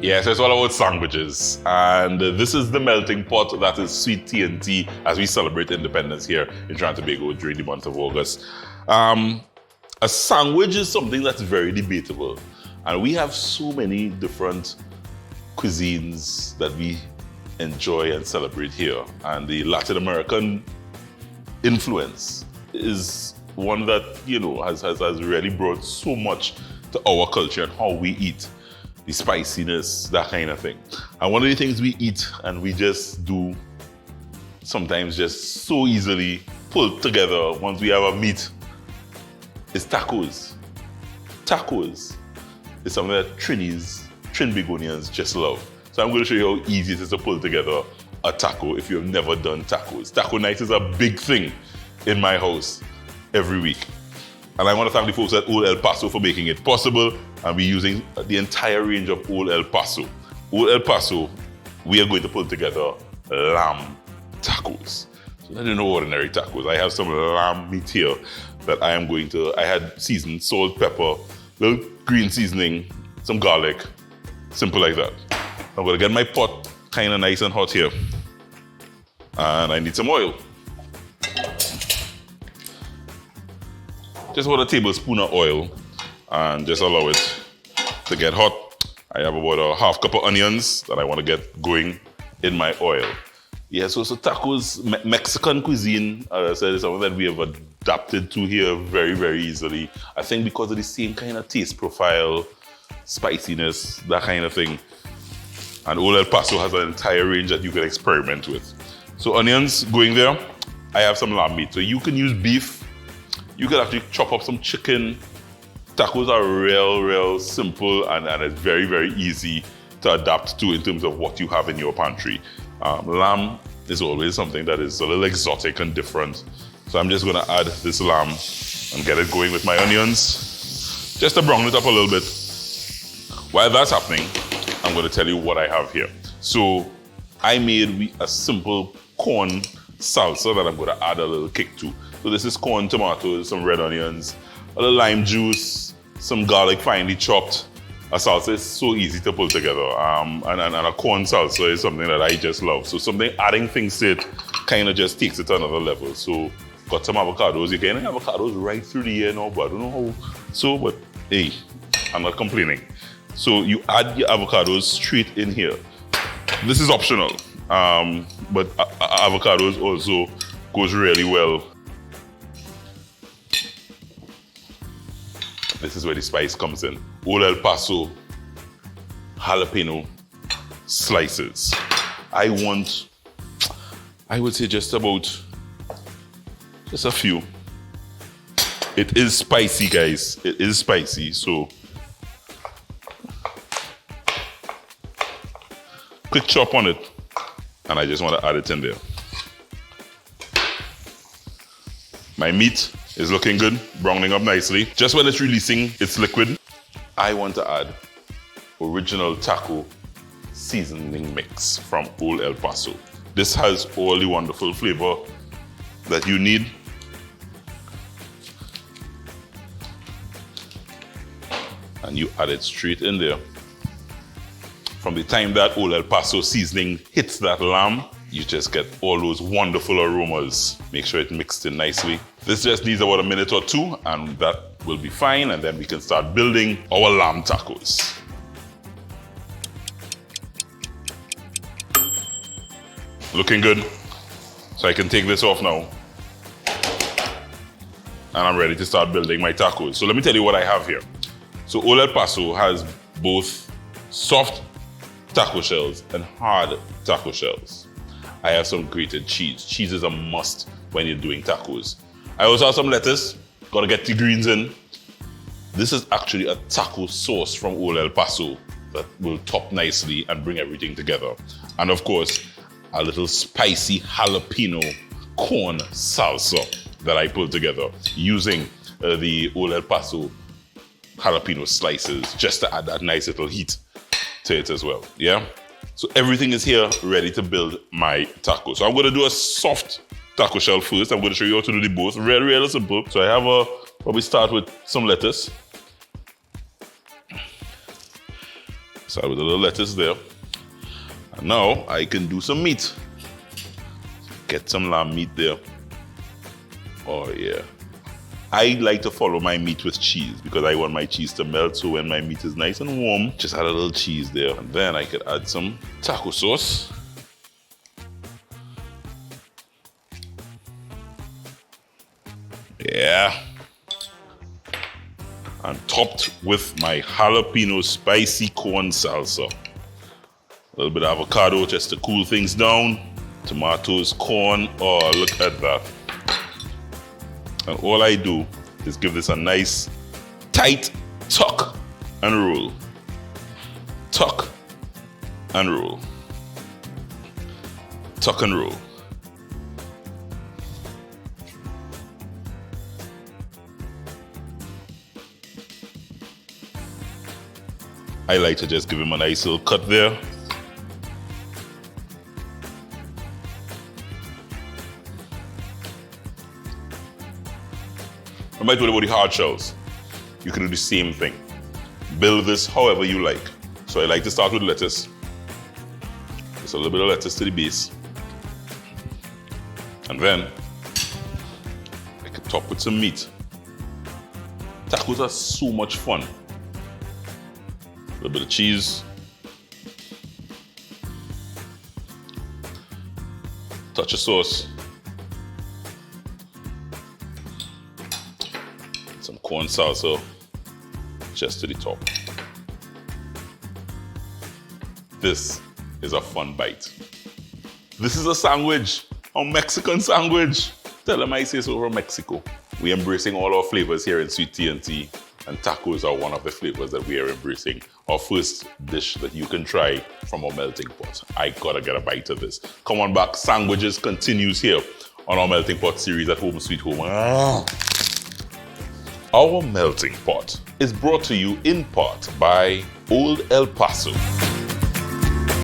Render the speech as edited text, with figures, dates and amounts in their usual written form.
Yes, it's all about sandwiches. And this is the melting pot that is Sweet TNT as we celebrate independence here in Trinidad and Tobago during the month of August. A sandwich is something that's very debatable. And we have so many different cuisines that we enjoy and celebrate here. And the Latin American influence is one that, has really brought so much to our culture and how we eat. The spiciness, that kind of thing. And one of the things we eat and we just do sometimes just so easily pull together once we have a meat is tacos. Tacos is something that Trinbagonians just love. So I'm going to show you how easy it is to pull together a taco if you've never done tacos. Taco night is a big thing in my house every week. And I want to thank the folks at Old El Paso for making it possible. And we're using the entire range of Old El Paso. Old El Paso, we are going to put together lamb tacos. So they're no ordinary tacos. I have some lamb meat here that I had seasoned, salt, pepper, little green seasoning, some garlic, simple like that. I'm gonna get my pot kind of nice and hot here. And I need some oil. Just about a tablespoon of oil and just allow it to get hot. I have about a half cup of onions that I want to get going in my oil. Yeah, so tacos, Mexican cuisine, as I said, is something that we have adapted to here very, very easily. I think because of the same kind of taste profile, spiciness, that kind of thing. And Old El Paso has an entire range that you can experiment with. So onions going there. I have some lamb meat. So you can use beef. You can actually chop up some chicken. Tacos are real simple and it's very, very easy to adapt to in terms of what you have in your pantry. Lamb is always something that is a little exotic and different. So I'm just gonna add this lamb and get it going with my onions, just to brown it up a little bit. While that's happening, I'm gonna tell you what I have here. So I made a simple corn salsa that I'm gonna add a little kick to. So this is corn, tomatoes, some red onions, a little lime juice, some garlic finely chopped. A salsa is so easy to pull together. And a corn salsa is something that I just love. So adding things to it kind of just takes it to another level. So got some avocados. You can have avocados right through the year now, but I don't know how. But hey, I'm not complaining. So you add your avocados straight in here. This is optional, but avocados also goes really well. This is where the spice comes in. Old El Paso jalapeno slices. I would say just a few. It is spicy, guys. It is spicy, so quick chop on it, and I just want to add it in there. My meat is looking good, browning up nicely. Just when it's releasing its liquid, I want to add original taco seasoning mix from Old El Paso. This has all the wonderful flavor that you need. And you add it straight in there. From the time that Old El Paso seasoning hits that lamb, you just get all those wonderful aromas. Make sure it mixed in nicely. This just needs about a minute or two and that will be fine, and then we can start building our lamb tacos. Looking good. So I can take this off now. And I'm ready to start building my tacos. So let me tell you what I have here. So Old El Paso has both soft taco shells and hard taco shells. I have some grated cheese. Cheese is a must when you're doing tacos. I also have some lettuce. Gotta get the greens in. This is actually a taco sauce from Old El Paso that will top nicely and bring everything together. And of course, a little spicy jalapeno corn salsa that I pulled together using the Old El Paso jalapeno slices just to add that nice little heat to it as well, yeah? So everything is here ready to build my taco. So I'm gonna do a soft taco shell first. I'm gonna show you how to do the both. Really simple. So I have probably start with some lettuce. Start with a little lettuce there. And now I can do some meat. Get some lamb meat there. Oh yeah. I like to follow my meat with cheese because I want my cheese to melt, so when my meat is nice and warm, just add a little cheese there. And then I could add some taco sauce. Yeah. And topped with my jalapeno spicy corn salsa. A little bit of avocado just to cool things down. Tomatoes, corn, oh look at that. And all I do is give this a nice tight tuck and roll. Tuck and roll. Tuck and roll. I like to just give him a nice little cut there. I might talk about the hard shells. You can do the same thing. Build this however you like. So I like to start with lettuce. Just a little bit of lettuce to the base. And then I can top with some meat. Tacos are so much fun. A little bit of cheese. Touch of sauce. Some corn salsa just to the top. This is a fun bite. This is a sandwich, a Mexican sandwich. Tell them I say so from Mexico. We're embracing all our flavors here in Sweet T&T, and tacos are one of the flavors that we are embracing. Our first dish that you can try from our melting pot. I gotta get a bite of this. Come on back, sandwiches continues here on our melting pot series at Home Sweet Home. Our melting pot is brought to you in part by Old El Paso.